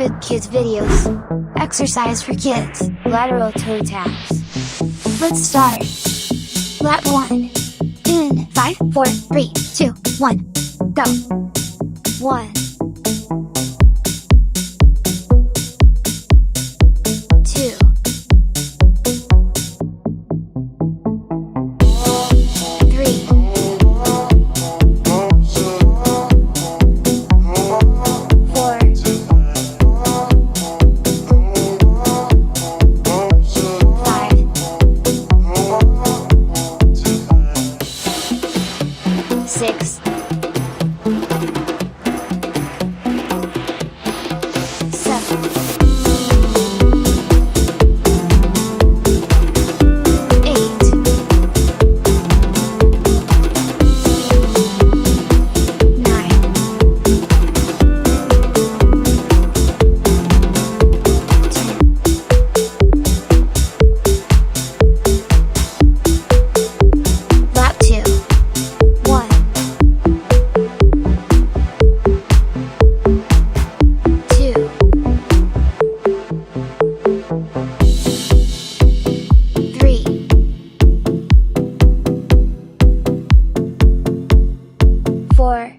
stupid kids videos. Exercise for kids, lateral toe taps. Let's start. Lat 1. In 5, 4, 3, 2, 1. Go. 1. 2. 3. 4. 5. 6. 7. 8. 9. 10. Lap 2. 1. 2. 3. 4.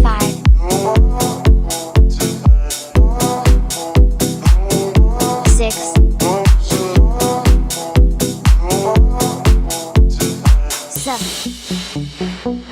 5. 6. 7.